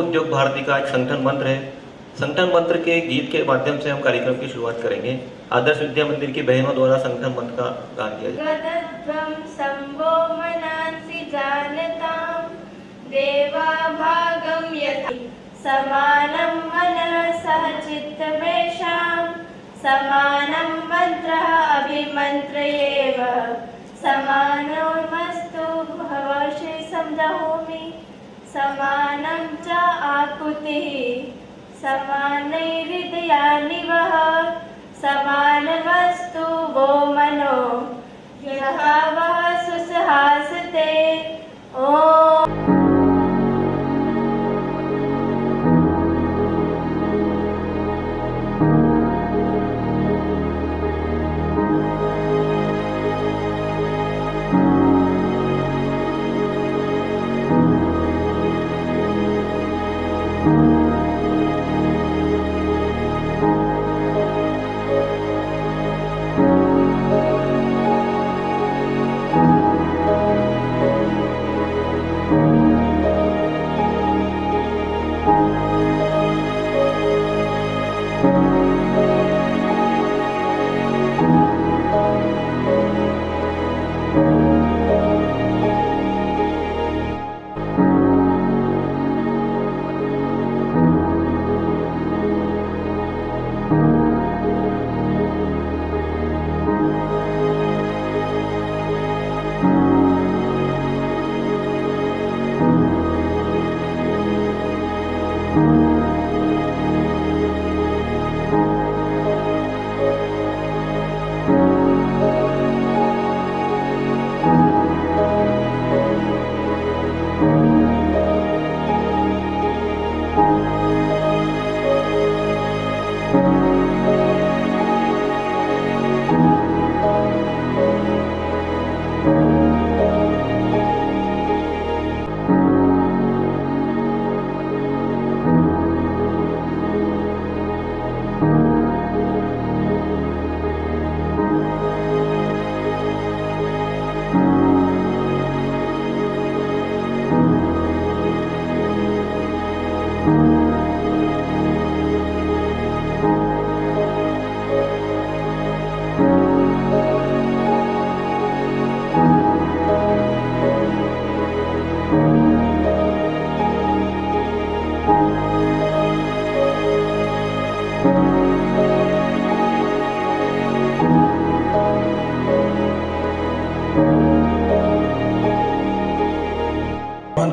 उद्योग भारती का एक संगठन मंत्र है। संगठन मंत्र के गीत के माध्यम से हम कार्यक्रम की शुरुआत करेंगे। आदर्श विद्या मंदिर की बहनों द्वारा संगठन मंत्र का गान किया गदध्वं संभो मनांसि जानतां देवा भागं यथा समानं मनः सह चित्तमेषां समानं मन्त्रः अभिमन्त्रयेव समानो मस्तु भवशे समदहोमि समानं च आकुतिः समानैर्हृदयानि वः समानमस्तु वो मनो यः वः सुसहासते ॐ।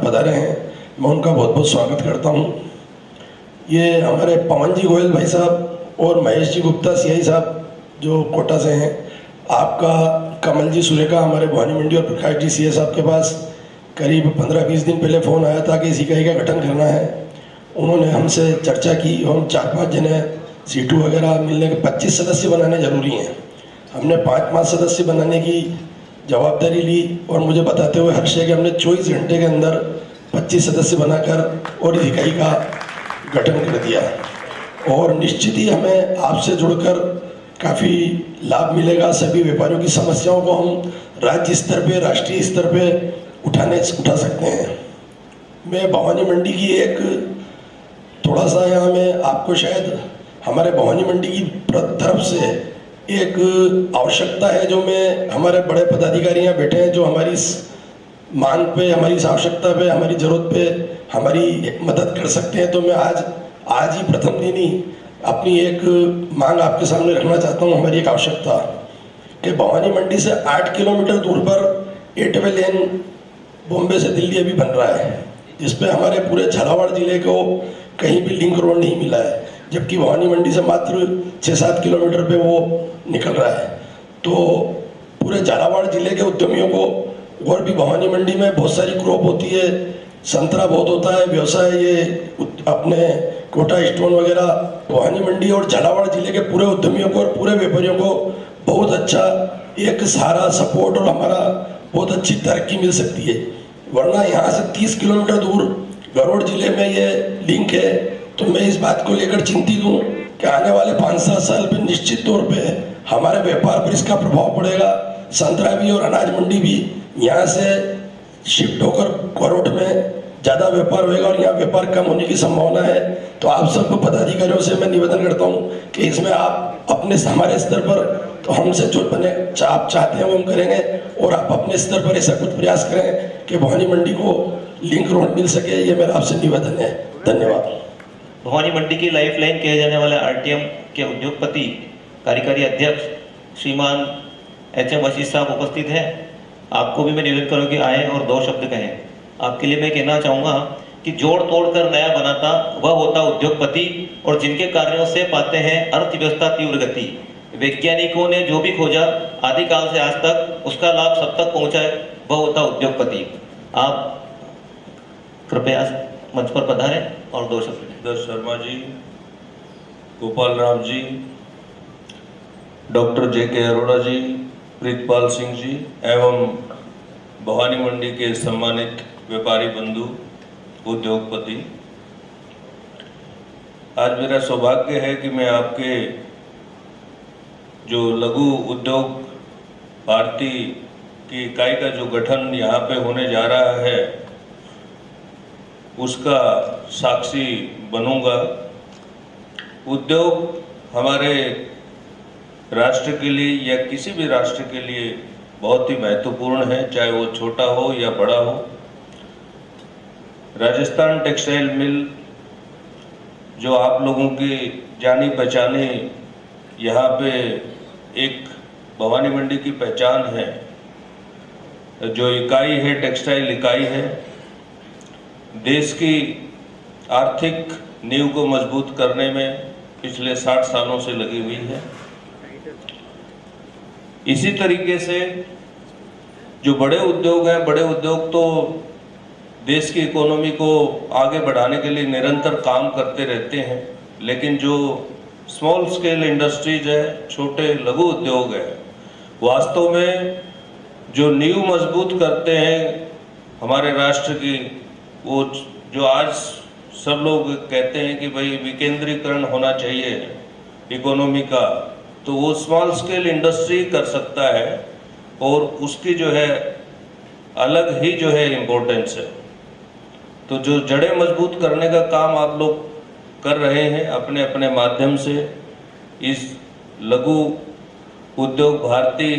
पधारे हैं, मैं उनका बहुत बहुत स्वागत करता हूं। ये हमारे पवन जी गोयल भाई साहब और महेश जी गुप्ता सीआई साहब जो कोटा से हैं, आपका कमल जी सुरेखा हमारे भवानी मंडी और प्रकाश जी सीए साहब के पास करीब 15-20 दिन पहले फ़ोन आया था कि इस इकाई का गठन करना है। उन्होंने हमसे चर्चा की, हम 4-5 जने सीटू वगैरह मिलने के 25 सदस्य बनाने ज़रूरी हैं। हमने 5-5 सदस्य बनाने की जवाबदारी ली और मुझे बताते हुए हर्ष है कि हमने 24 घंटे के अंदर 25 सदस्य बनाकर और इस इकाई का गठन कर दिया। और निश्चित ही हमें आपसे जुड़कर काफ़ी लाभ मिलेगा। सभी व्यापारियों की समस्याओं को हम राज्य स्तर पे, राष्ट्रीय स्तर पे उठा सकते हैं। मैं भवानी मंडी की एक थोड़ा सा यहाँ में आपको शायद हमारे भवानी मंडी की तरफ से एक आवश्यकता है जो मैं हमारे बड़े पदाधिकारी यहाँ बैठे हैं जो हमारी इस मांग पे, हमारी इस आवश्यकता पे, हमारी ज़रूरत पे हमारी मदद कर सकते हैं। तो मैं आज ही प्रथम दिन ही अपनी एक मांग आपके सामने रखना चाहता हूँ। हमारी एक आवश्यकता कि भवानी मंडी से 8 किलोमीटर दूर पर 8वे लेन बॉम्बे से दिल्ली अभी बन रहा है, जिसपे हमारे पूरे झालावाड़ जिले को कहीं भी लिंक रोड नहीं मिला है, जबकि भवानी मंडी से मात्र 6-7 किलोमीटर पे वो निकल रहा है। तो पूरे झालावाड़ जिले के उद्यमियों को, और भी भवानी मंडी में बहुत सारी क्रॉप होती है, संतरा बहुत होता है, व्यवसाय ये अपने कोटा स्टोन वगैरह, भवानी मंडी और झालावाड़ जिले के पूरे उद्यमियों को और पूरे व्यापारियों को बहुत अच्छा एक सारा सपोर्ट और हमारा बहुत अच्छी तरक्की मिल सकती है। वरना यहाँ से 30 किलोमीटर दूर गरुड़ जिले में ये लिंक है। तो मैं इस बात को लेकर चिंतित हूँ कि आने वाले 5-7 साल पर निश्चित तौर पे हमारे व्यापार पर इसका प्रभाव पड़ेगा। संतरा भी और अनाज मंडी भी यहाँ से शिफ्ट होकर गरुड़ में ज़्यादा व्यापार होएगा और यहाँ व्यापार कम होने की संभावना है। तो आप सबको पदाधिकारियों से मैं निवेदन करता हूँ कि इसमें आप अपने हमारे स्तर पर तो हमसे जो बने आप चाहते हैं वो हम करेंगे, और आप अपने स्तर पर ऐसा कुछ प्रयास करें कि भवानी मंडी को लिंक रोड मिल सके। ये मेरा आपसे निवेदन है। धन्यवाद। भवानी मंडी की लाइफ लाइन कहे जाने वाले आरटीएम के उद्योगपति कार्यकारी अध्यक्ष श्रीमान HM आशीष साहब उपस्थित हैं। आपको भी मैं निवेदन करूँ कि आए और 2 शब्द कहें। आपके लिए मैं कहना चाहूँगा कि जोड़ तोड़ कर नया बनाता वह होता उद्योगपति, और जिनके कार्यों से पाते हैं अर्थव्यवस्था तीव्र गति। वैज्ञानिकों ने जो भी खोजा आदिकाल से आज तक, उसका लाभ सब तक पहुँचाए वह होता उद्योगपति। आप कृपया मंच पर पधारें और 2 शब्द कहें। दर्श शर्मा जी, गोपाल राम जी, डॉक्टर JK अरोड़ा जी, प्रीतपाल सिंह जी एवं भवानी मंडी के सम्मानित व्यापारी बंधु उद्योगपति, आज मेरा सौभाग्य है कि मैं आपके जो लघु उद्योग भारती की इकाई का जो गठन यहाँ पे होने जा रहा है उसका साक्षी बनूंगा। उद्योग हमारे राष्ट्र के लिए या किसी भी राष्ट्र के लिए बहुत ही महत्वपूर्ण है, चाहे वो छोटा हो या बड़ा हो। राजस्थान टेक्सटाइल मिल जो आप लोगों की जानी पहचानी यहाँ पे एक भवानी मंडी की पहचान है, जो इकाई है टेक्सटाइल इकाई है, देश की आर्थिक नींव को मजबूत करने में पिछले 60 सालों से लगी हुई है। इसी तरीके से जो बड़े उद्योग हैं, बड़े उद्योग तो देश की इकोनॉमी को आगे बढ़ाने के लिए निरंतर काम करते रहते हैं, लेकिन जो स्मॉल स्केल इंडस्ट्रीज है, छोटे लघु उद्योग है, वास्तव में जो नींव मजबूत करते हैं हमारे राष्ट्र की, वो जो आज सब लोग कहते हैं कि भाई विकेंद्रीकरण होना चाहिए इकोनॉमी का, तो वो स्मॉल स्केल इंडस्ट्री कर सकता है और उसकी जो है अलग ही जो है इम्पोर्टेंस है। तो जो जड़ें मजबूत करने का काम आप लोग कर रहे हैं अपने अपने माध्यम से, इस लघु उद्योग भारती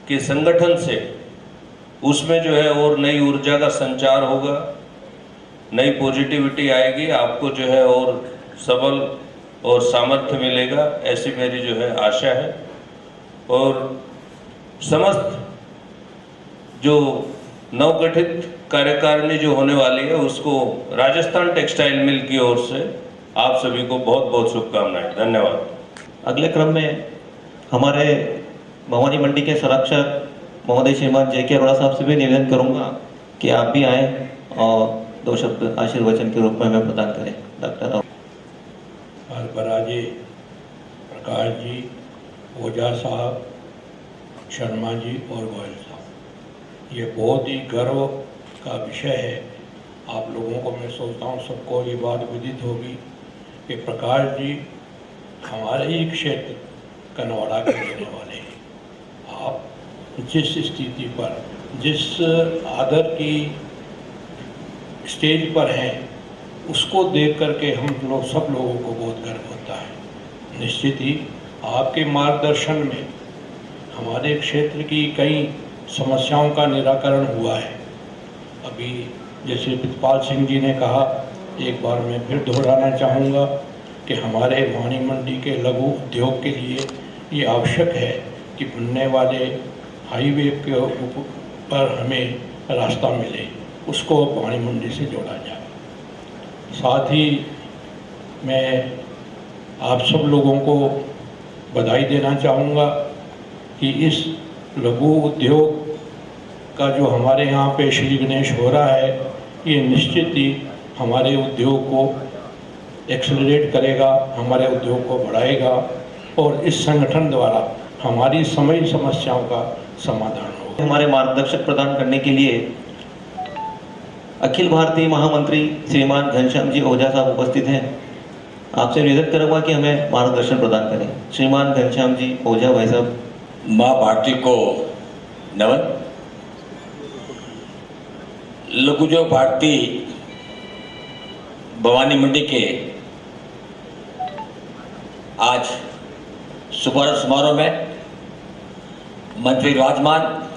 के संगठन से, उसमें जो है और नई ऊर्जा का संचार होगा, नई पॉजिटिविटी आएगी, आपको जो है और सबल और सामर्थ्य मिलेगा, ऐसी मेरी जो है आशा है। और समस्त जो नवगठित कार्यकारिणी जो होने वाली है उसको राजस्थान टेक्सटाइल मिल की ओर से आप सभी को बहुत बहुत शुभकामनाएं। धन्यवाद। अगले क्रम में हमारे भवानी मंडी के संरक्षक महोदय श्रीमान JK अरोड़ा साहब से भी निवेदन करूंगा कि आप भी आए और 2 शब्द आशीर्वचन के रूप में हमें प्रदान करें। डॉक्टर बराजे, प्रकाश जी, ओझा साहब, शर्मा जी और गोयल साहब, ये बहुत ही गर्व का विषय है। आप लोगों को मैं सोचता हूँ सबको ये बात विदित होगी कि प्रकाश जी हमारे ही क्षेत्र कनवाड़ा के रहने वाले हैं। आप जिस स्थिति पर, जिस आदर की स्टेज पर हैं, उसको देख करके हम लोग सब लोगों को बहुत गर्व होता है। निश्चित ही आपके मार्गदर्शन में हमारे क्षेत्र की कई समस्याओं का निराकरण हुआ है। अभी जैसे प्रीतपाल सिंह जी ने कहा, एक बार मैं फिर दोहराना चाहूँगा कि हमारे भवानी मंडी के लघु उद्योग के लिए ये आवश्यक है कि बनने वाले हाईवे के पर हमें रास्ता मिले, उसको भवानी मंडी से जोड़ा जाए। साथ ही मैं आप सब लोगों को बधाई देना चाहूँगा कि इस लघु उद्योग का जो हमारे यहाँ पे श्री गणेश हो रहा है, ये निश्चित ही हमारे उद्योग को एक्सेलरेट करेगा, हमारे उद्योग को बढ़ाएगा और इस संगठन द्वारा हमारी सभी समस्याओं का समाधान होगा। हमारे मार्गदर्शक प्रदान करने के लिए अखिल भारतीय महामंत्री श्रीमान घनश्याम जी ओझा साहब उपस्थित हैं। आपसे निवेदन करूंगा कि हमें मार्गदर्शन प्रदान करें। श्रीमान घनश्याम जी ओझा भाई साहब। माँ भारती को नमन। लघु उद्योग भारती भवानी मंडी के आज शुभारंभ समारोह में मंत्री विराजमान,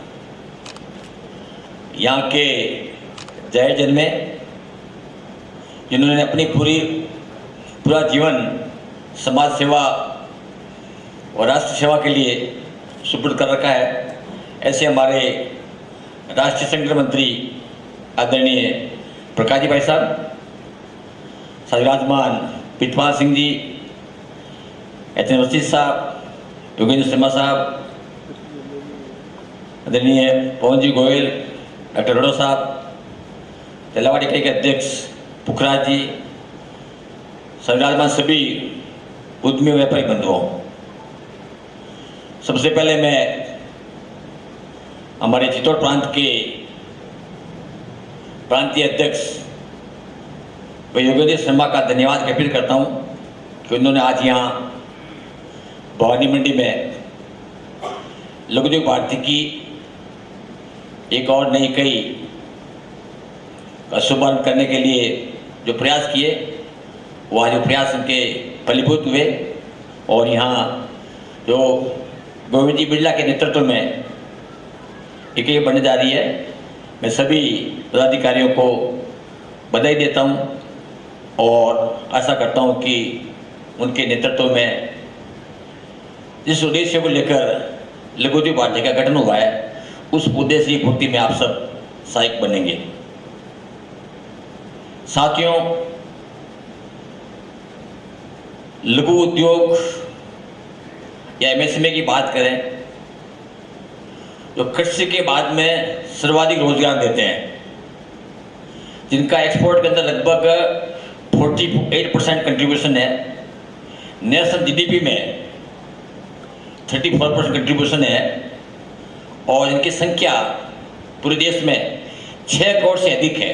यहाँ के जन में जिन्होंने अपनी पूरा जीवन समाज सेवा और राष्ट्र सेवा के लिए सुपुर्द कर रखा है, ऐसे हमारे राष्ट्रीय संगठन मंत्री आदरणीय प्रकाश जी भाई साहब, विराजमान प्रीतपाल सिंह जी, एच एन वसीफ साहब, योगेंद्र शर्मा साहब, आदरणीय पवन जी गोयल, डॉक्टर रड़ो साहब, तेलावाड़ी इकाई के अध्यक्ष पुखराज जी, विराजमान सभी उद्यमी व्यापारी बंधुओं, सबसे पहले मैं हमारे चित्तौड़ प्रांत के प्रांतीय अध्यक्ष योगेंद्र शर्मा का धन्यवाद ज्ञापित करता हूं कि उन्होंने आज यहाँ भवानी मंडी में लघु उद्योग भारती की एक और नई इकाई का शुभारंभ करने के लिए जो प्रयास किए, वो आज प्रयास उनके फलीभूत हुए और यहाँ जो गोविंद जी बिरला के नेतृत्व में इकाई बनने जा रही है, मैं सभी पदाधिकारियों को बधाई देता हूं और आशा करता हूं कि उनके नेतृत्व में जिस उद्देश्य को लेकर लघु उद्योग भारती का गठन हुआ है, उस उद्देश्य की पूर्ति में आप सब सहायक बनेंगे। साथियों, लघु उद्योग या एमएसएमई की बात करें, जो कृषि के बाद में सर्वाधिक रोजगार देते हैं, जिनका एक्सपोर्ट के अंदर लगभग 48% कंट्रीब्यूशन है, नेशनल जीडीपी में 34% कंट्रीब्यूशन है और इनकी संख्या पूरे देश में 6 करोड़ से अधिक है।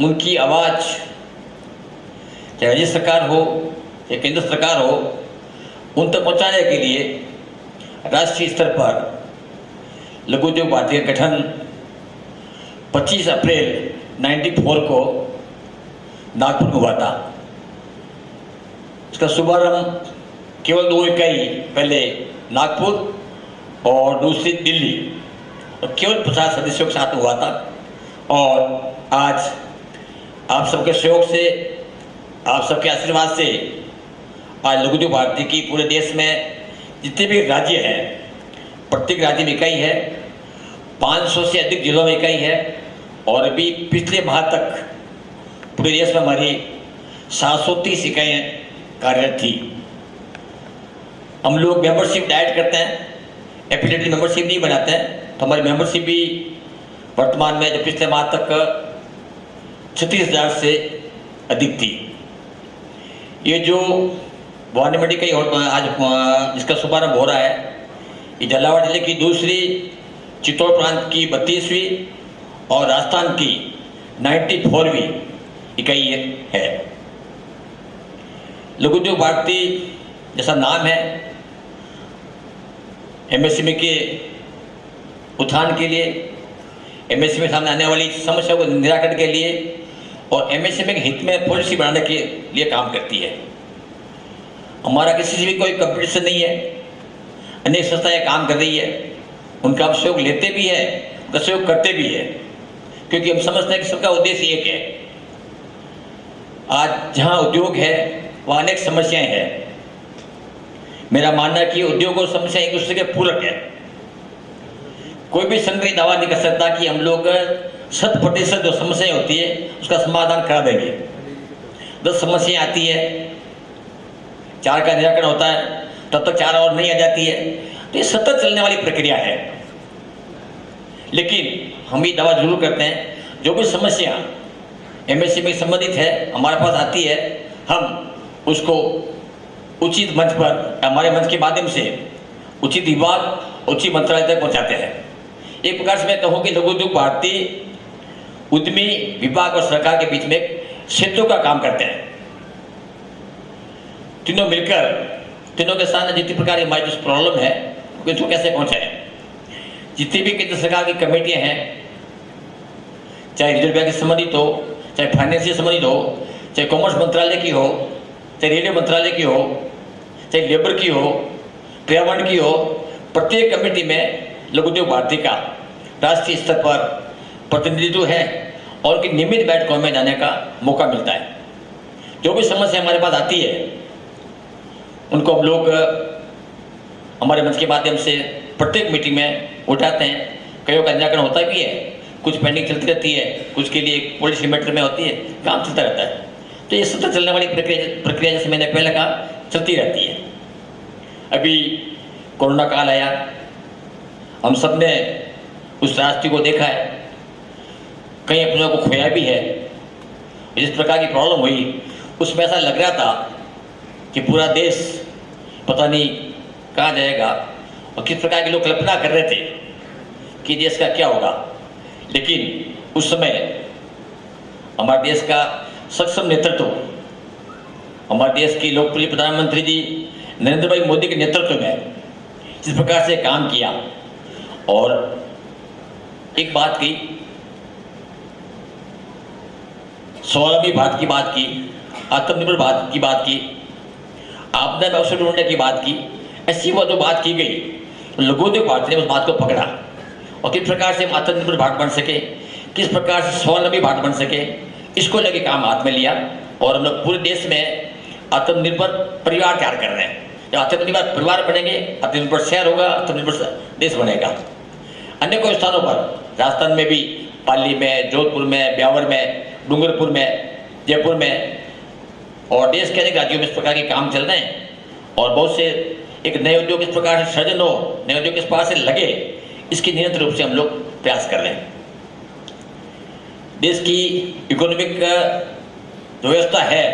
उनकी आवाज़ चाहे राज्य सरकार हो या केंद्र सरकार हो, उन तक पहुंचाने के लिए राष्ट्रीय स्तर पर लघु उद्योग भारती का गठन 25 अप्रैल 1994 को नागपुर में हुआ था। इसका शुभारंभ केवल 2 इकाई, पहले नागपुर और दूसरी दिल्ली, और केवल 50 सदस्यों के साथ हुआ था। और आज आप सबके सहयोग से, आप सबके आशीर्वाद से आज लघु उद्योग भारती की पूरे देश में जितने भी राज्य हैं, प्रत्येक राज्य में इकाई है, 500 से अधिक जिलों में इकाई है और अभी पिछले माह तक पूरे देश में हमारी 730 इकाइयाँ कार्यरत थी। हम लोग मेंबरशिप डाइट करते हैं, एफिलिएटेड मेंबरशिप नहीं बनाते हैं, तो हमारी मेंबरशिप भी वर्तमान में जो पिछले माह तक 36,000 से अधिक थी। ये जो भवानी मंडी का आज इसका शुभारंभ हो रहा है, ये झालावाड़ जिले की दूसरी, चित्तौड़ प्रांत की 32वीं और राजस्थान की 94वीं इकाई है। लघु उद्योग भारती जैसा नाम है, एमएसएमई के उत्थान के लिए, एमएसएमई में सामने आने वाली समस्याओं को निराकरण के लिए और एमएसएमई के हित में पॉलिसी बनाने के लिए काम करती है। हमारा किसी से भी कोई कंपटीशन नहीं है, अनेक संस्थाएं काम कर रही है, उनका हम सहयोग लेते भी है, उनका सहयोग करते भी है, क्योंकि हम समझते हैं कि सबका उद्देश्य एक है। आज जहां उद्योग है वहाँ अनेक समस्याएं हैं। मेरा मानना है कि उद्योग और समस्या एक दूसरे के पूरक है। कोई भी संगठन दावा नहीं कर सकता कि हम लोग 100% जो समस्याएं होती है उसका समाधान करा देंगे। 10 समस्याएं आती है, 4 का निराकरण होता है, तब तक 4 और नहीं आ जाती है, तो ये सतत चलने वाली प्रक्रिया है। लेकिन हम ये दावा जरूर करते हैं, जो भी समस्या एमएसएमई से संबंधित है हमारे पास आती है, हम उसको उचित मंच पर, हमारे मंच के माध्यम से उचित विभाग, उचित मंत्रालय तक पहुंचाते हैं। एक प्रकार से मैं कहूँ कि लघु उद्योग भारती उद्यमी विभाग और सरकार के बीच में सेतु का काम करते हैं। तीनों मिलकर, तीनों के साथ जितनी प्रकार की हमारी जो प्रॉब्लम है उसको कैसे पहुंचाएं। जितनी भी केंद्र सरकार की कमेटियां हैं चाहे रिजर्व बैंक से संबंधित हो, चाहे फाइनेंस से संबंधित हो, चाहे कॉमर्स मंत्रालय की हो, चाहे रेलवे मंत्रालय की हो, चाहे लेबर की हो, पर्यावरण की हो, प्रत्येक कमेटी में लघु उद्योग भारती का राष्ट्रीय स्तर पर प्रतिनिधित्व है और उनकी नियमित बैठकों में जाने का मौका मिलता है। जो भी समस्या हमारे पास आती है उनको हम लोग हमारे मंच के माध्यम से प्रत्येक मीटिंग में उठाते हैं। कईयों का निराकरण होता भी है, कुछ पेंडिंग चलती रहती है, कुछ के लिए पॉलिसी मैटर में होती है, काम चलता रहता है। तो ये सतत चलने वाली प्रक्रिया जैसे मैंने पहले कहा चलती रहती है। अभी कोरोना काल आया, हम सब ने उस राष्ट्र को देखा है, कई अपनों को खोया भी है। जिस प्रकार की प्रॉब्लम हुई उसमें ऐसा लग रहा था कि पूरा देश पता नहीं कहाँ जाएगा और किस प्रकार के लोग कल्पना कर रहे थे कि देश का क्या होगा। लेकिन उस समय हमारे देश का सक्षम नेतृत्व, हमारे देश की लोकप्रिय प्रधानमंत्री जी नरेंद्र भाई मोदी के नेतृत्व में जिस प्रकार से काम किया और एक बात की, स्वावलंबी भारत की बात की, आत्मनिर्भर भारत की बात की, आपदा में अवसर ढूंढने की बात की, ऐसी वो जो बात की गई लघु उद्योग भारत ने उस बात को पकड़ा और किस प्रकार से हम आत्मनिर्भर भारत बन सके, किस प्रकार से स्वावलंबी भारत बन सके, इसको लेके काम हाथ में लिया और हम लोग पूरे देश में आत्मनिर्भर परिवार तैयार कर रहे हैं। जब आत्मनिर्भर परिवार बनेंगे, आत्मनिर्भर शहर होगा, आत्मनिर्भर देश बनेगा। अनेकों स्थानों पर, राजस्थान में भी, पाली में, जोधपुर में, ब्यावर में, डूंगरपुर में, जयपुर में और देश के अनेक राज्यों में इस प्रकार के काम चल रहे हैं और बहुत से एक नए उद्योग इस प्रकार से सृजन हो, नए उद्योग इस प्रकार से लगे, इसकी निरंतर रूप से हम लोग प्रयास कर रहे हैं। देश की इकोनॉमिक जो व्यवस्था है,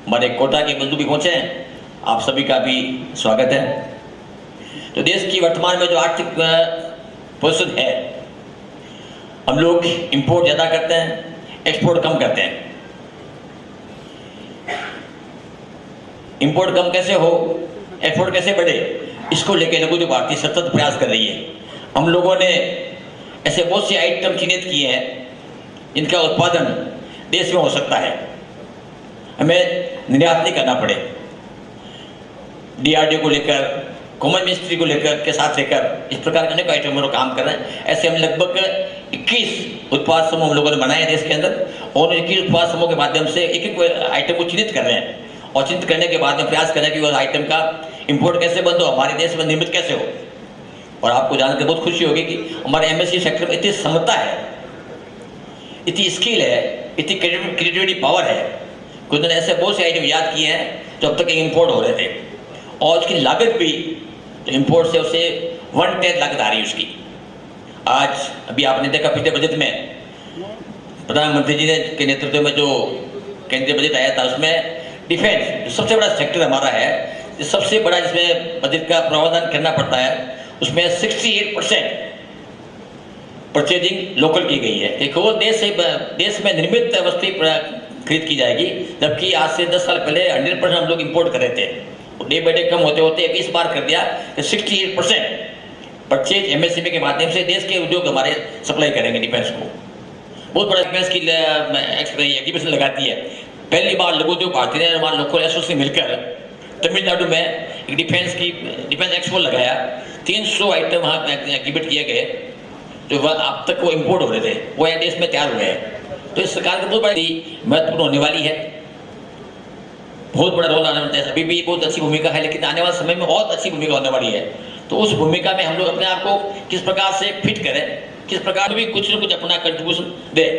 हमारे कोटा के बंधु भी पहुंचे हैं, आप सभी का भी स्वागत है। तो देश की वर्तमान में जो आर्थिक पोजीशन है, हम लोग इंपोर्ट ज़्यादा करते हैं, एक्सपोर्ट कम करते हैं। इंपोर्ट कम कैसे हो, एक्सपोर्ट कैसे बढ़े, इसको लेकर लघु उद्योग भारती सतत प्रयास कर रही है। हम लोगों ने ऐसे बहुत से आइटम चिन्हित किए हैं जिनका उत्पादन देश में हो सकता है, हमें निर्यात नहीं करना पड़े। DRDO को लेकर, कॉमन मिनिस्ट्री को लेकर के साथ लेकर इस प्रकार के अनेक आइटमों पर काम कर रहे हैं। ऐसे हम लगभग 21 उत्पाद समूह हम लोगों ने बनाए हैं देश के अंदर और 21 उत्पाद समूह के माध्यम से एक एक आइटम को चिन्हित कर रहे हैं और चिन्हित करने के बाद में प्रयास करें कि वो आइटम का इंपोर्ट कैसे बंद हो, हमारे देश में निर्मित कैसे हो। और आपको जानकर बहुत खुशी होगी कि हमारे MSC सेक्टर में इतनी क्षमता है, इतनी स्किल है, इतनी क्रिएटिविटी पावर है। कुछ ने ऐसे बहुत से आइटम याद किए हैं जो अब तक इंपोर्ट हो रहे थे और उसकी लागत भी तो इंपोर्ट से उसे 1/10 लागत आ रही है उसकी। आज अभी आपने देखा पिछले बजट में प्रधानमंत्री जी ने के नेतृत्व में जो केंद्रीय बजट आया था, उसमें डिफेंस जो सबसे बड़ा सेक्टर हमारा है, सबसे बड़ा जिसमें बजट का प्रावधान करना पड़ता है, उसमें 68% परचेजिंग लोकल की गई है। एक और देश में निर्मित वस्तु खरीद की जाएगी, जबकि आज से 10 साल पहले 100% हम लोग इंपोर्ट कर रहे थे। डे बाई डे कम होते होते इस बार कर दिया कि 68% परचेज MSCP के माध्यम से देश के उद्योग हमारे सप्लाई करेंगे डिफेंस को। बहुत बड़ा डिफेंस की एग्जीबिशन लगाती है। पहली बार लघु उद्योग भारती ने हमारे लोकल एसोसिएशन से मिलकर तमिलनाडु में एक डिफेंस एक्सपो लगाया। 300 आइटम वहाँ एग्जिबिट किए गए जो अब तक वो इंपोर्ट हो रहे थे, वो यहाँ देश में तैयार हुए हैं। तो इस सरकार की बहुत बड़ी महत्वपूर्ण होने वाली है, बहुत बड़ा रोल आने वाला है। अभी भी बहुत अच्छी भूमिका है, लेकिन आने वाले समय में बहुत अच्छी भूमिका होने वाली है। तो उस भूमिका में हम लोग अपने आप को किस प्रकार से फिट करें, किस प्रकार भी कुछ न कुछ अपना कंट्रीब्यूशन दें।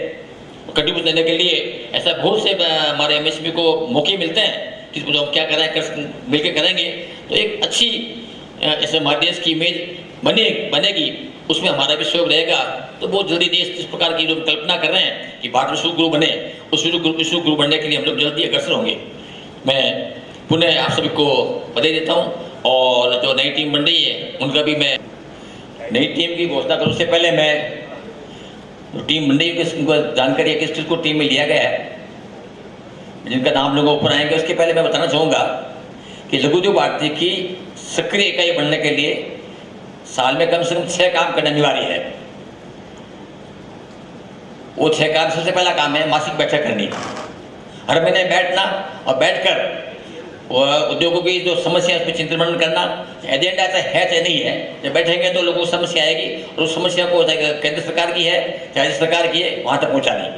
कंट्रीब्यूशन देने के लिए ऐसा बहुत से हमारे MSCP को मौके मिलते हैं कि हम क्या करें, मिलकर करेंगे तो एक अच्छी ऐसे हमारे देश की इमेज बनेगी, उसमें हमारा भी सहयोग रहेगा। तो बहुत जल्दी देश जिस प्रकार की जो कल्पना कर रहे हैं कि भारत विश्व गुरु बने, उस विश्व गुरु बनने के लिए हम लोग जल्दी अग्रसर होंगे। मैं पुनः आप सभी को बधाई देता हूँ और जो नई टीम बन रही है उनका भी मैं नई टीम की घोषणा करूँ उससे पहले मैं जो टीम बन रही है उनको जानकारी है किस चीज़ को टीम में लिया गया है, जिनका नाम लोगों ऊपर आएंगे। उसके पहले मैं बताना चाहूँगा कि लघु उद्योग भारती की सक्रिय इकाई बनने के लिए साल में कम से कम 6 काम करना अनिवार्य है। वो 6 काम, सबसे पहला काम है मासिक बैठक करनी। हर महीने बैठना और बैठकर उद्योगों की जो समस्या है उस पर चिंतन मनन करना। एजेंडा ऐसा है चाहे नहीं है, जब बैठेंगे तो लोगों को समस्या आएगी और उस समस्या को चाहे केंद्र सरकार की है चाहे राज्य सरकार की है वहाँ तक पहुँचानी।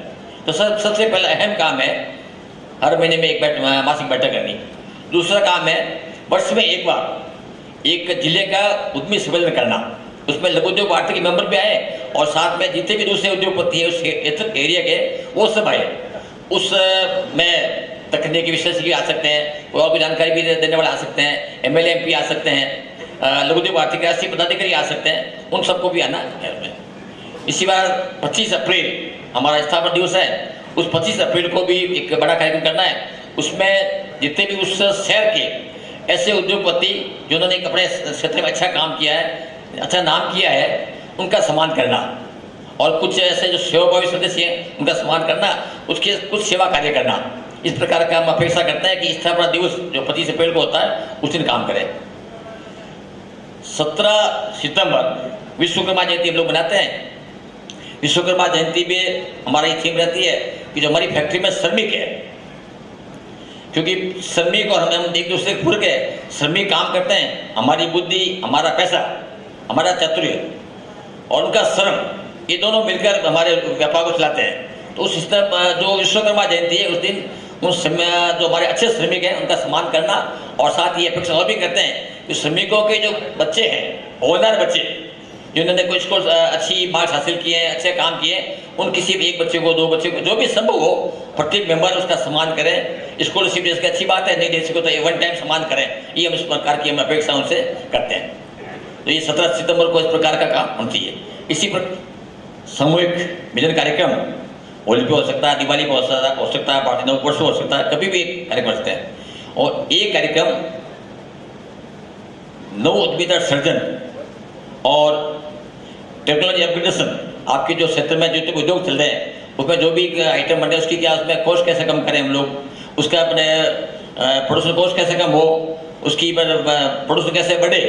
तो सबसे पहला अहम काम है हर महीने में एक मासिक बैठक करनी। दूसरा काम है वर्ष में एक बार एक जिले का उद्यमी सम्मेलन करना। उसमें लघु उद्योग भारती के मेंबर भी आए और साथ में जितने भी दूसरे उद्योगपति हैं उस एरिया के वो सब आए। उस में तकनीकी विशेषज्ञ आ सकते हैं, और भी जानकारी भी देने वाले आ सकते हैं, एमएलए एमपी आ सकते हैं, लघु उद्योग भारती के राष्ट्रीय पदाधिकारी आ सकते हैं, उन सबको भी आना है। इसी बार 25 अप्रैल हमारा स्थापना दिवस है, उस 25 अप्रैल को भी एक बड़ा कार्यक्रम करना है। उसमें जितने भी उस शहर के ऐसे उद्योगपति जिन्होंने अपने क्षेत्र में अच्छा काम किया है, अच्छा नाम किया है, उनका सम्मान करना और कुछ ऐसे जो सेवाभावी सदस्य हैं उनका सम्मान करना, उसके कुछ सेवा कार्य करना। इस प्रकार का हम अपेक्षा करते हैं कि स्थापना दिवस जो 25 अप्रैल को होता है उस दिन काम करें। 17 सितंबर विश्वकर्मा जयंती हम लोग मनाते हैं। विश्वकर्मा जयंती में हमारी थीम रहती है कि जो हमारी फैक्ट्री में श्रमिक है, क्योंकि श्रमिक और हम एक दूसरे के पूरक है, श्रमिक काम करते हैं, हमारी बुद्धि, हमारा पैसा, हमारा चातुर्य और उनका श्रम, ये दोनों मिलकर हमारे व्यापार को चलाते हैं। तो उस जो विश्वकर्मा जयंती है उस दिन उन जो हमारे अच्छे श्रमिक हैं उनका सम्मान करना, और साथ ही अपेक्षा और भी करते हैं कि श्रमिकों के जो बच्चे हैं, होनहार बच्चे जिन्होंने कुछ को अच्छी मार्क्स हासिल किए हैं, अच्छे काम किए हैं, उन किसी भी एक बच्चे को, 2 बच्चे को, जो भी संभव हो, प्रत्येक मेंबर उसका सम्मान करें। स्कॉलरशिप जैसे अच्छी बात है, नहीं दे सको तो वन टाइम सम्मान करें, ये हम इस प्रकार की हम अपेक्षा उनसे करते हैं। तो ये 17 सितंबर को इस प्रकार का काम होना चाहिए। इसी पर सामूहिक मिलन कार्यक्रम होली पे हो सकता है, दिवाली पे हो सकता है, पार्टी नववर्ष हो सकता है, कभी भी एक कार्यक्रम सकते हैं। और एक कार्यक्रम नव उद्यमिता सर्जन और टेक्नोलॉजी अपग्रेडेशन, आपके जो क्षेत्र में जो उद्योग चल रहे हैं उसमें जो भी आइटम बन रहे हैं उसकी क्या, उसमें कॉस्ट कैसे कम करें हम लोग, उसका अपने प्रोडक्शन कॉस्ट कैसे कम हो, उसकी प्रोडक्शन कैसे बढ़े,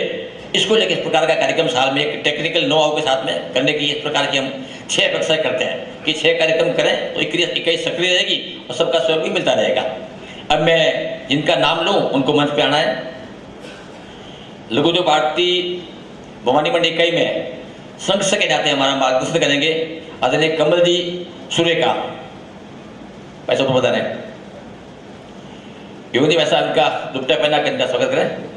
इसको लेकर इस प्रकार का कार्यक्रम साल में एक टेक्निकल नो हाउ के साथ में करने की इस प्रकार की हम 6 अपेक्षा करते हैं कि 6 कार्यक्रम करें तो 21 सक्रिय रहेगी और सबका सहयोग भी मिलता रहेगा। अब मैं जिनका नाम लूँ उनको मंच पे आना है। लघु उद्योग भारती भवानी मंडी इकाई में संघ के नाते हमारा मार्गदर्शन करेंगे आदरणीय कमल जी सुरेखा, पैसा तो बता रहे हैं, युवती वैसा इनका दुपट्टा पहना कर इनका स्वागत करें।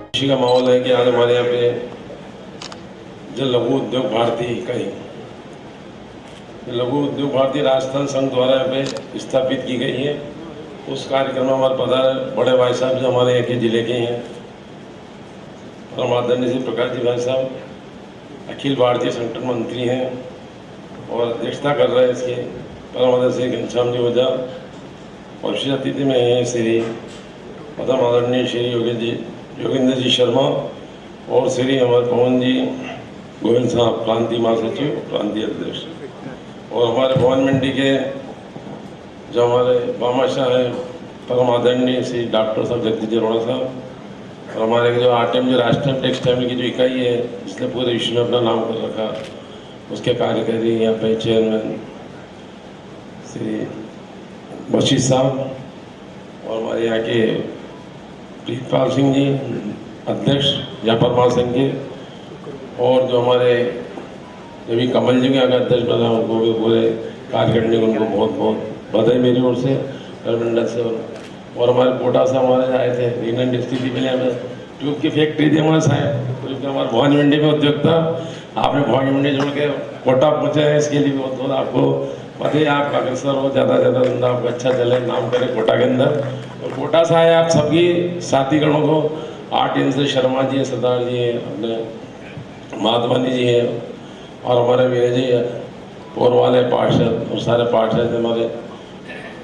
खुशी का माहौल है कि आज हमारे यहाँ पे जो लघु उद्योग भारती इकाई, लघु उद्योग भारती राजस्थान संघ द्वारा यहाँ पे स्थापित की गई है। उस कार्यक्रम में हमारे पधारे बड़े भाई साहब जो हमारे यहाँ के जिले के हैं, परम आदरणीय श्री प्रकाश जी भाई साहब अखिल भारतीय संगठन मंत्री हैं और अध्यक्षता कर रहे हैं इसके परम आदरणीय श्री घनश्याम जी ओझा, और विशेष अतिथि में हैं श्री परम आदरणीय श्री योगेंद्र जी शर्मा और श्री हमारे पवन जी गोविंद साहब प्रांतीय महासचिव प्रांतीय अध्यक्ष, और हमारे भवन मंडी के जो हमारे बामाशाह हैं परम आदरणीय श्री डॉक्टर साहब जगदीश अरोड़ा साहब, और हमारे जो आरटीएम जो राष्ट्रीय टेक्सटाइल की जो इकाई है जिसने पूरे विश्व में अपना नाम कर रखा, उसके कार्यकारी यहाँ पे चेयरमैन श्री बशीर साहब, और हमारे यहाँ के प्रीतपाल सिंह जी अध्यक्ष व्यापार महासंघ के, और जो हमारे जब कमल जी के आगे अध्यक्ष बना उनको भी पूरे कार्यकारिणी को उनको बहुत बहुत बधाई मेरी ओर से मंडल से। और हमारे कोटा से हमारे आए थे रीना स्थिति के लिए हमें ट्यूब की फैक्ट्री थी हमारे साहब, क्योंकि हमारे भवानी मंडी में उद्योग था। आपने भवानी मंडी जोड़ के कोटा पहुँचे हैं, इसके लिए बहुत बहुत आपको पता है। आप अग्रसर हो, ज़्यादा धंधा आपका अच्छा चले, नाम करे कोटा के अंदर। और कोटा से आए आप सभी साथीगणों को, आरटीएम से शर्मा जी है, सरदार जी है, अपने माधवानी जी है, और हमारे विजय जी है, और वाले पार्षद और सारे पार्षद हमारे,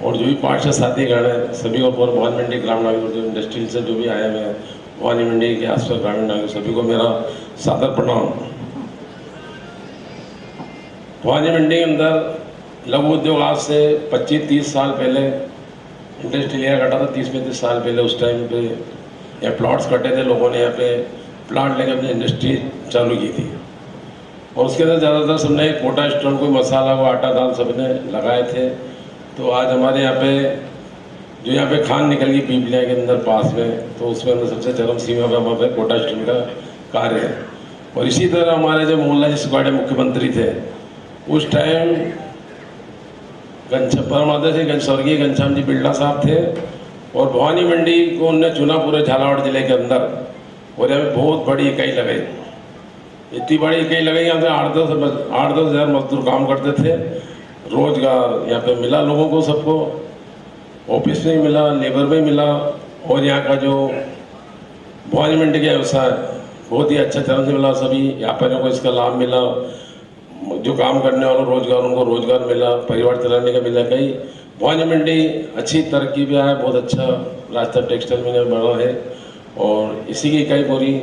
और जो भी पार्षद साथीगण हैं सभी को, और भवानी मंडी ग्राम नागरिक जो इंडस्ट्री से जो भी आए हुए हैं, भवानी मंडी के आसपास ग्रामीण नागरिक सभी को मेरा सादर प्रणाम। भवानी मंडी के अंदर लघु उद्योग आज से 25-30 साल पहले इंडस्ट्रियल एरिया कटा था, 30-35 साल पहले उस टाइम पे यहाँ प्लॉट्स कटे थे, लोगों ने यहाँ पे प्लांट लेकर अपनी इंडस्ट्री चालू की थी। और उसके अंदर ज़्यादातर सबने कोटा स्टोन, कोई मसाला, वो आटा दाल सबने लगाए थे। तो आज हमारे यहाँ पे जो यहाँ पे खान निकल गई पीपलिया के अंदर पास में, तो उसमें अंदर सबसे चरम सीमा पर हमारे कोटा स्टोन का कार्य है। और इसी तरह हमारे जो मोहल्ला जी सिसोदिया मुख्यमंत्री थे उस टाइम स्वर्गीय घनश्याम जी बिरला साहब थे, और भवानी मंडी को उनने चुना पूरे झालावाड़ जिले के अंदर, और यहाँ पे बहुत बड़ी इकाई लगाई। इतनी बड़ी इकाई लगाई, यहाँ से 8-10 हज़ार मजदूर काम करते थे। रोजगार यहाँ पे मिला लोगों को, सबको ऑफिस में मिला, लेबर में मिला, और यहाँ का जो भवानी मंडी का व्यवसाय बहुत ही अच्छा तरह से मिला। सभी व्यापारियों को इसका लाभ मिला, जो काम करने वालों रोजगार, उनको रोजगार मिला, परिवार चलाने का मिला। कई भवानी मंडी अच्छी तरक्की भी आया, बहुत अच्छा राजस्थान टेक्सटाइल में बना है, और इसी की इकाई पूरी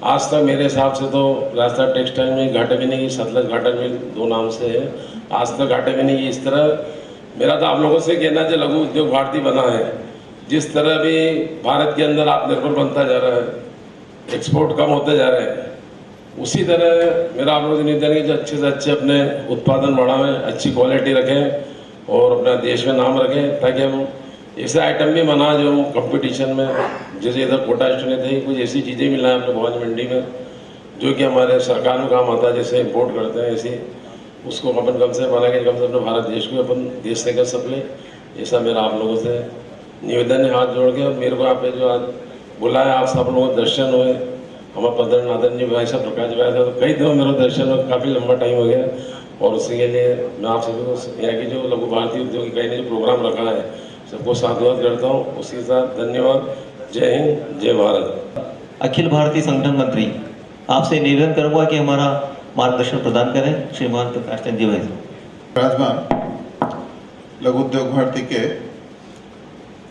आज तक मेरे हिसाब से तो राजस्थान टेक्सटाइल में घाटे भी नहीं, सतलज घाटा मिल 2 नाम से है, आज तक घाटे भी नहीं। इस तरह मेरा तो आप लोगों से कहना है, जो लघु उद्योग भारती बना है, जिस तरह भी भारत के अंदर आत्मनिर्भर बनता जा रहा है, एक्सपोर्ट कम होते जा रहे हैं, उसी तरह मेरा आप लोगों से निवेदन है कि अच्छे से अच्छे अपने उत्पादन बढ़ावें, अच्छी क्वालिटी रखें और अपना देश में नाम रखें, ताकि हम ऐसे आइटम भी बना जो कंपटीशन में, जैसे इधर कोटा स्टोन थे, कुछ ऐसी चीज़ें मिला है अपने भवानी मंडी में जो कि हमारे सरकार में काम आता है, जैसे इम्पोर्ट करते हैं, ऐसे उसको अपन कम से बना के कम से अपने भारत देश को अपन देश से कर सकें। ऐसा मेरा आप लोगों से निवेदन है, हाथ जोड़ के। और मेरे को आप जो आज बुलाया, आप सब लोगों के दर्शन हुए, हमारे प्रधान आदरणीय भाई साहब प्रकाश भाई साहब, तो कई दिनों मेरे दर्शन में काफ़ी लंबा टाइम हो गया, और उसी के लिए मैं आप सभी को यहाँ की जो लघु भारतीय उद्योग इकाई ने जो प्रोग्राम रखा है सबको साधुवाद करता हूँ। उसके साथ धन्यवाद। जय हिंद, जय भारत। अखिल भारतीय संगठन मंत्री, आपसे निवेदन करूंगा कि हमारा मार्गदर्शन प्रदान करें श्रीमान प्रकाश चंद जी भाई। विराजमान लघु उद्योग भारती के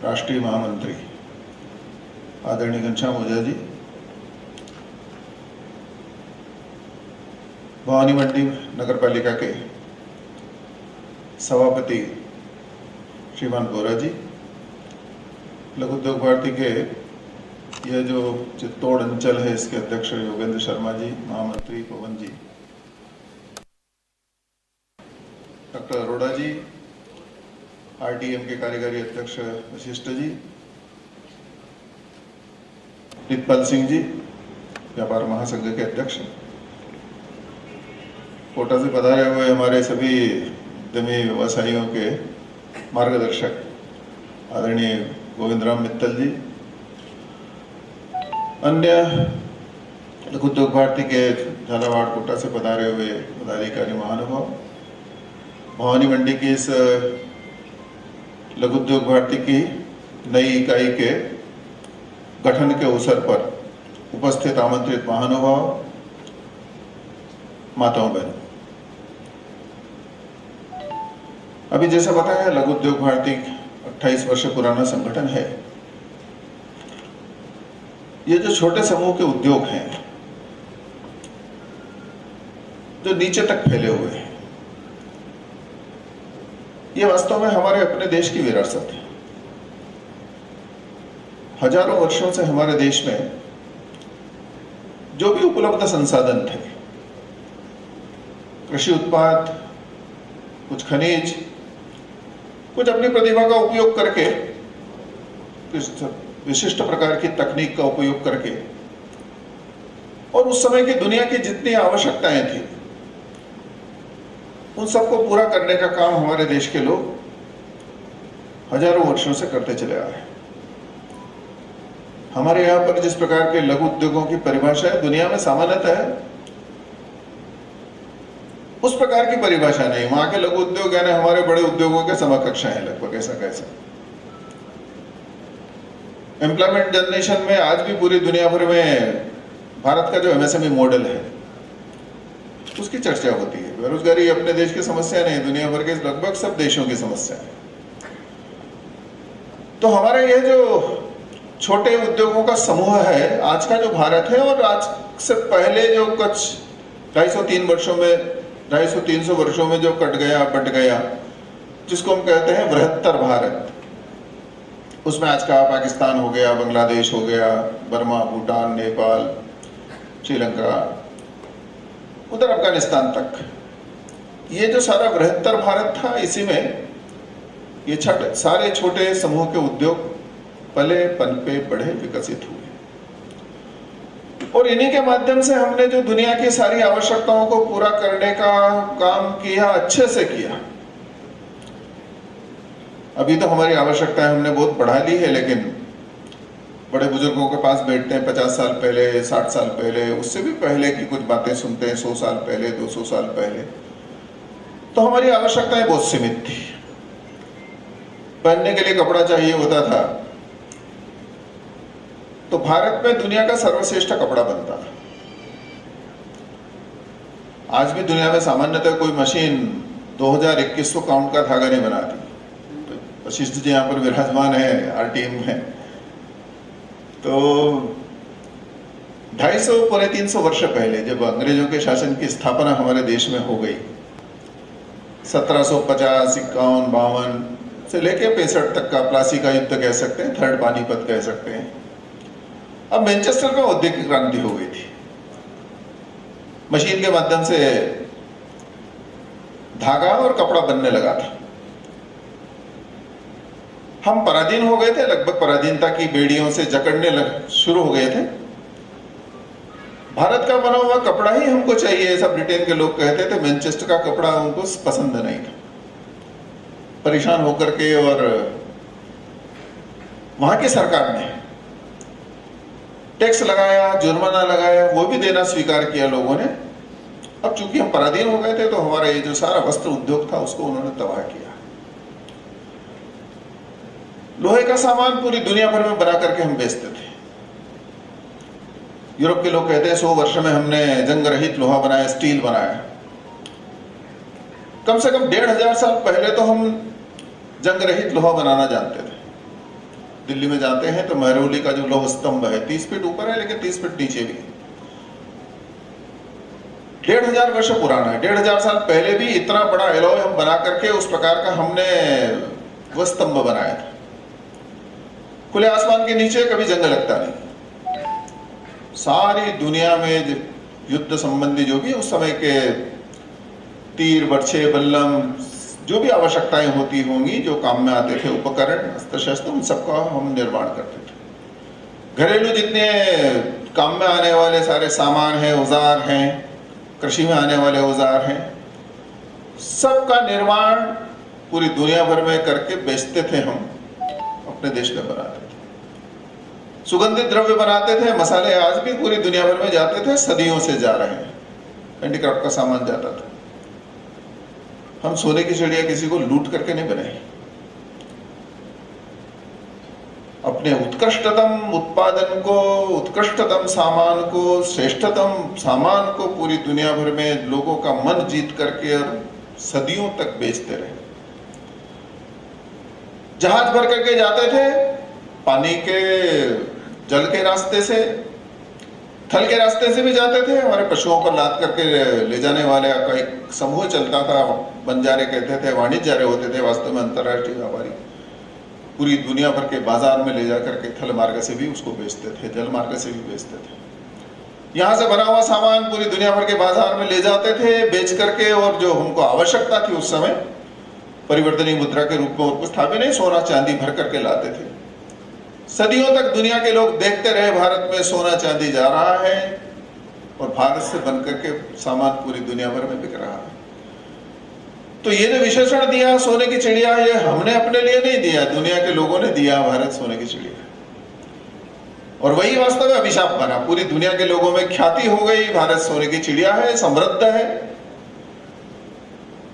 राष्ट्रीय महामंत्री आदरणीय घनश्याम ओझा जी, भवानी मंडी नगर पालिका के सभापति श्रीमान गोरा जी, लघु उद्योग भारती के यह जो चित्तौड़ अंचल है इसके अध्यक्ष योगेंद्र शर्मा जी, महामंत्री पवन जी, डॉक्टर अरोड़ा जी, आरटीएम के कार्यकारी अध्यक्ष वशिष्ठ जी, प्रीतपाल सिंह जी, व्यापार महासंघ के अध्यक्ष, कोटा से पधारे हुए हमारे सभी उद्यमी व्यवसायियों के मार्गदर्शक, आदरणीय गोविंदराम मित्तल जी, अन्य लघु उद्योग भारती के झालावाड़ कोटा से पधारे हुए पदाधिकारी महानुभाव, भवानी मंडी की इस लघु उद्योग भारती की नई इकाई के गठन के अवसर पर उपस्थित आमंत्रित महानुभाव, माताओं बहनों, अभी जैसा बताया लघु उद्योग भारती 28 वर्ष पुराना संगठन है। ये जो छोटे समूह के उद्योग हैं जो नीचे तक फैले हुए हैं, ये वास्तव में हमारे अपने देश की विरासत है। हजारों वर्षों से हमारे देश में जो भी उपलब्ध संसाधन थे, कृषि उत्पाद, कुछ खनिज, कुछ अपनी प्रतिभा का उपयोग करके, कुछ विशिष्ट प्रकार की तकनीक का उपयोग करके, और उस समय की दुनिया की जितनी आवश्यकताएं थी उन सबको पूरा करने का काम हमारे देश के लोग हजारों वर्षों से करते चले आ रहे हैं। हमारे यहाँ पर जिस प्रकार के लघु उद्योगों की परिभाषा है दुनिया में सामान्यतः है, उस प्रकार की परिभाषा नहीं। वहां के लघु उद्योग यानी हमारे बड़े उद्योगों के समकक्ष हैं लगभग, ऐसा कैसा। एम्प्लॉयमेंट जनरेशन में आज भी पूरी दुनिया भर में भारत का जो एमएसएमई मॉडल है उसकी चर्चा होती है। बेरोजगारी अपने देश की समस्या नहीं, दुनिया भर के लगभग सब देशों की समस्या है। तो हमारे ये जो छोटे उद्योगों का समूह है आज का जो भारत है, और आज से पहले जो कुछ 250-300 वर्षों में 250-300 वर्षों में जो कट गया बट गया, जिसको हम कहते हैं बृहत्तर भारत, उसमें आज का पाकिस्तान हो गया, बांग्लादेश हो गया, बर्मा, भूटान, नेपाल, श्रीलंका, उधर अफगानिस्तान तक, ये जो सारा बृहत्तर भारत था, इसी में ये सारे छोटे समूह के उद्योग पले पनपे बढ़े विकसित हुए, और इन्हीं के माध्यम से हमने जो दुनिया की सारी आवश्यकताओं को पूरा करने का काम किया, अच्छे से किया। अभी तो हमारी आवश्यकताएं हमने बहुत बढ़ा ली है, लेकिन बड़े बुजुर्गों के पास बैठते हैं 50 साल पहले, 60 साल पहले, उससे भी पहले की कुछ बातें सुनते हैं, 100 साल पहले, 200 साल पहले, तो हमारी आवश्यकताएं बहुत सीमित थी। पहनने के लिए कपड़ा चाहिए होता था तो भारत में दुनिया का सर्वश्रेष्ठ कपड़ा बनता था। आज भी दुनिया में सामान्यतः कोई मशीन 2021 को काउंट का धागा नहीं बनाती। तो वशिष्ठ जी यहाँ पर विराजमान है आरटीएम में, तो 250-300 वर्ष पहले जब अंग्रेजों के शासन की स्थापना हमारे देश में हो गई, 1750, 51, 52 से लेके 65 तक का प्लासी का युद्ध कह सकते हैं, थर्ड पानीपत कह सकते हैं। अब मैनचेस्टर में औद्योगिक क्रांति हो गई थी, मशीन के माध्यम से धागा और कपड़ा बनने लगा था। हम पराधीन हो गए थे, लगभग पराधीनता की बेड़ियों से जकड़ने शुरू हो गए थे। भारत का बना हुआ कपड़ा ही हमको चाहिए, ऐसा ब्रिटेन के लोग कहते थे। मैनचेस्टर का कपड़ा उनको पसंद नहीं था। परेशान होकर के और वहां की सरकार ने टैक्स लगाया, जुर्माना लगाया, वो भी देना स्वीकार किया लोगों ने। अब चूंकि हम पराधीन हो गए थे तो हमारा ये जो सारा वस्त्र उद्योग था उसको उन्होंने तबाह किया। लोहे का सामान पूरी दुनिया भर में बना करके हम बेचते थे। यूरोप के लोग कहते हैं 100 वर्ष में हमने जंग रहित लोहा बनाया, स्टील बनाया। कम से कम 1500 साल पहले तो हम जंग रहित लोहा बनाना जानते थे। दिल्ली में जाते हैं तो महरौली का जो लौह स्तंभ है 30 फीट ऊपर है लेकिन 30 फीट नीचे भी है, 1500 वर्ष पुराना है। 1500 साल पहले भी इतना बड़ा एलॉय हम बना करके उस प्रकार का हमने वह स्तंभ बनाया था। खुले आसमान के नीचे कभी जंग लगता नहीं। सारी दुनिया में युद्ध संबंधी जो भी उस समय के तीर, बर्छे, बल्लम, जो भी आवश्यकताएं होती होंगी, जो काम में आते थे, उपकरण, अस्त्र शस्त्र, उन सबका हम निर्माण करते थे। घरेलू जितने काम में आने वाले सारे सामान हैं, औजार हैं, कृषि में आने वाले औजार हैं, सबका निर्माण पूरी दुनिया भर में करके बेचते थे हम। अपने देश में बनाते थे। सुगंधित द्रव्य बनाते थे, मसाले आज भी पूरी दुनिया भर में जाते थे, सदियों से जा रहे हैं। हैंडीक्राफ्ट का सामान जाता था। हम सोने की चिड़िया किसी को लूट करके नहीं बनाई। अपने उत्कृष्टतम उत्पादन को, उत्कृष्टतम सामान को, श्रेष्ठतम सामान को पूरी दुनिया भर में लोगों का मन जीत करके और सदियों तक बेचते रहे। जहाज भर करके जाते थे, पानी के, जल के रास्ते से, थल के रास्ते से भी जाते थे। हमारे पशुओं पर लाद करके ले जाने वाले का एक समूह चलता था, बंजारे कहते थे, वाणिज्य होते थे, वास्तव में अंतर्राष्ट्रीय व्यापारी पूरी दुनिया भर के बाजार में ले जाकर के थल मार्ग से भी उसको बेचते थे, जल मार्ग से भी बेचते थे। यहाँ से बना हुआ सामान पूरी दुनिया भर के बाजार में ले जाते थे बेच करके, और जो हमको आवश्यकता थी उस समय परिवर्तनीय मुद्रा के रूप में और कुछ था भी नहीं, सोना चांदी भर करके लाते थे। सदियों तक दुनिया के लोग देखते रहे भारत में सोना चांदी जा रहा है और भारत से बन करके सामान पूरी दुनिया भर में बिक रहा है। तो ये जो विशेषण दिया सोने की चिड़िया, ये हमने अपने लिए नहीं दिया, दुनिया के लोगों ने दिया भारत सोने की चिड़िया। और वही वास्तव में अभिशाप बना। पूरी दुनिया के लोगों में ख्याति हो गई, भारत सोने की चिड़िया है, समृद्ध है।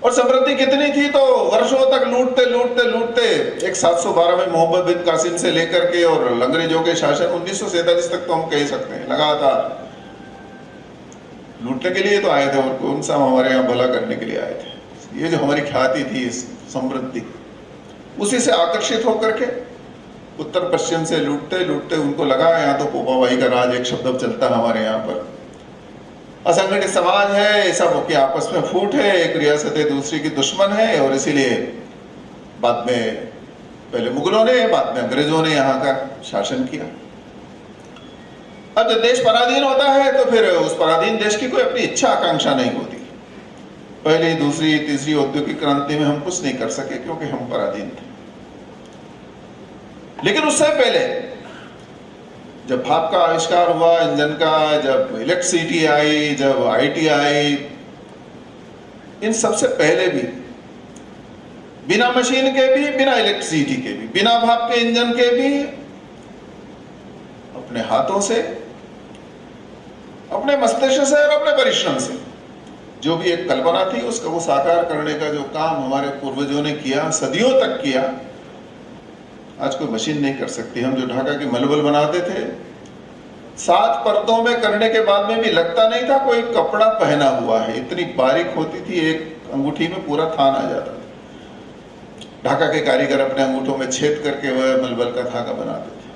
और समृद्धि कितनी थी तो वर्षों तक लूटते लूटते लूटते, एक 712 में मोहम्मद बिन कासिम से लेकर के और अंग्रेजों के शासन 1947 तक तो हम कह सकते हैं लगातार लूटने के लिए तो आए थे, और कौन सा हमारे यहाँ भला करने के लिए आए थे। ये जो हमारी ख्याति थी समृद्धि, उसी से आकर्षित होकर के उत्तर पश्चिम से लूटते लूटते उनको लगा यहाँ तो पोपाबाई का राज, एक शब्द चलता है हमारे यहाँ पर। असंगठित समाज है, सब के आपस में फूट है, एक रियासत है दूसरी की दुश्मन है, और इसीलिए बाद में पहले मुगलों ने, बाद में अंग्रेजों ने यहाँ का शासन किया। अब जब देश पराधीन होता है तो फिर उस पराधीन देश की कोई अपनी इच्छा आकांक्षा नहीं होती। पहली, दूसरी, तीसरी औद्योगिक क्रांति में हम कुछ नहीं कर सके क्योंकि हम पराधीन थे। लेकिन उससे पहले जब भाप का आविष्कार हुआ, इंजन का, जब इलेक्ट्रिसिटी आई, जब आईटी आई, इन सबसे पहले भी बिना मशीन के भी, बिना इलेक्ट्रिसिटी के भी, बिना भाप के इंजन के भी, अपने हाथों से, अपने मस्तिष्क से और अपने परिश्रम से जो भी एक कल्पना थी उसको वो साकार करने का जो काम हमारे पूर्वजों ने किया, सदियों तक किया, आज कोई मशीन नहीं कर सकती। हम जो ढाका की मलबल बनाते थे, 7 परतों में करने के बाद में भी लगता नहीं था कोई कपड़ा पहना हुआ है, इतनी बारीक होती थी, एक अंगूठी में पूरा थान आ जाता था। ढाका के कारीगर अपने अंगूठों में छेद करके वह मलबल का धागा बनाते थे।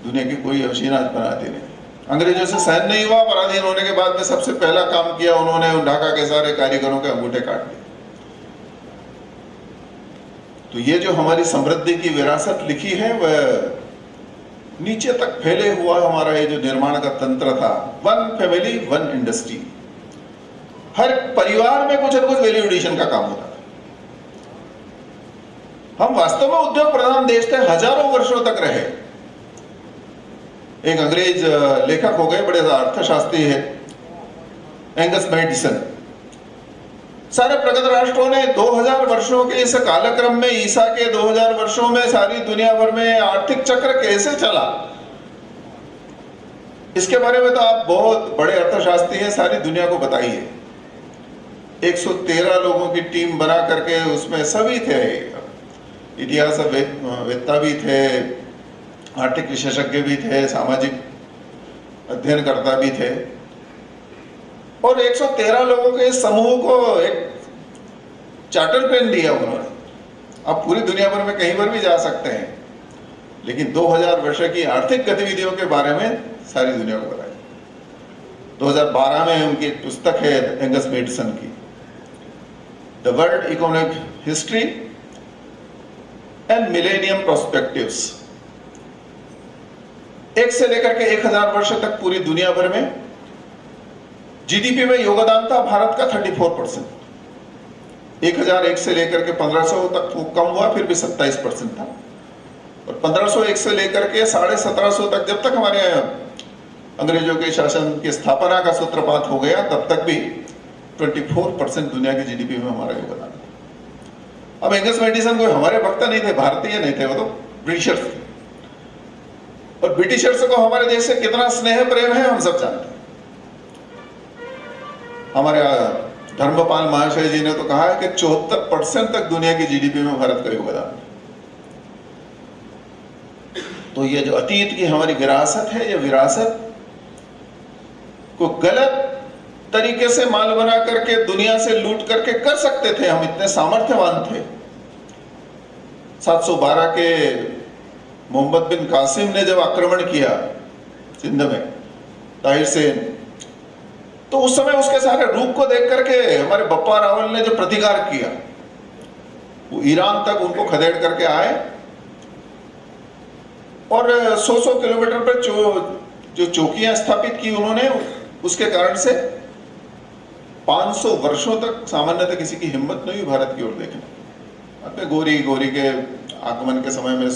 दुनिया की कोई मशीन आज बनाती नहीं। अंग्रेजों से सहन नहीं हुआ, पराधीन होने के बाद में सबसे पहला काम किया उन्होंने, ढाका के सारे कारीगरों के अंगूठे काट दिए। तो ये जो हमारी समृद्धि की विरासत लिखी है वह नीचे तक फैले हुआ हमारा ये जो निर्माण का तंत्र था, 1 फैमिली 1 इंडस्ट्री। हर परिवार में कुछ न कुछ वैल्यू एडिशन का काम होता था। हम वास्तव में उद्योग प्रधान देश थे, हजारों वर्षों तक रहे। एक अंग्रेज लेखक हो गए, बड़े अर्थशास्त्री है, एंगस मैडिसन। सारे प्रगत राष्ट्रों ने 2000 वर्षों के इस कालक्रम में, ईसा के 2000 वर्षों में सारी दुनिया भर में आर्थिक चक्र कैसे चला, इसके बारे में तो आप बहुत बड़े अर्थशास्त्री हैं, सारी दुनिया को बताइए। 113 लोगों की टीम बना करके उसमें सभी थे, इतिहास वेत्ता भी थे, आर्थिक विशेषज्ञ भी थे, सामाजिक अध्ययनकर्ता भी थे, और 113 लोगों के समूह को एक चार्टर प्लान दिया उन्होंने। आप पूरी दुनिया भर में कहीं पर भी जा सकते हैं, लेकिन 2000 वर्ष की आर्थिक गतिविधियों के बारे में सारी दुनिया को बताया। 2012 में उनकी एक पुस्तक है एंगस मैडिसन की, the world economic history and millennium prospectives. 1 से लेकर के 1000 वर्ष तक पूरी दुनिया भर में जीडीपी में योगदान था भारत का 34%। 1001 से लेकर के 1500 तक कम हुआ, फिर भी 27% था। और 1501 से लेकर के 1750 तक, जब तक हमारे अंग्रेजों के शासन की स्थापना का सूत्रपात हो गया, तब तक भी 24% दुनिया की जीडीपी में हमारा योगदान था। अब एंगस मैडिसन कोई हमारे वक्ता नहीं थे, भारतीय नहीं थे, वो तो ब्रिटिशर्स थे। और ब्रिटिशर्स को हमारे देश से कितना स्नेह प्रेम है हम सब जानते हैं। हमारे धर्मपाल महाशय जी ने तो कहा है कि 74% तक दुनिया की जीडीपी में भारत का योगदान है। तो ये जो अतीत की हमारी विरासत है, ये विरासत को गलत तरीके से माल बना करके दुनिया से लूट करके कर सकते थे, हम इतने सामर्थ्यवान थे। 712 के मोहम्मद बिन कासिम ने जब आक्रमण किया सिंध में ताहिर सेन, तो उस समय उसके सारे रूप को देख करके हमारे बप्पा रावल ने जो प्रतिकार किया, वो ईरान तक उनको खदेड़ करके आए और 100 किलोमीटर पर जो चौकियां स्थापित की उन्होंने, उसके कारण से 500 वर्षों तक सामान्यतः किसी की हिम्मत नहीं हुई भारत की ओर देखने। अब गोरी के आगमन के समय में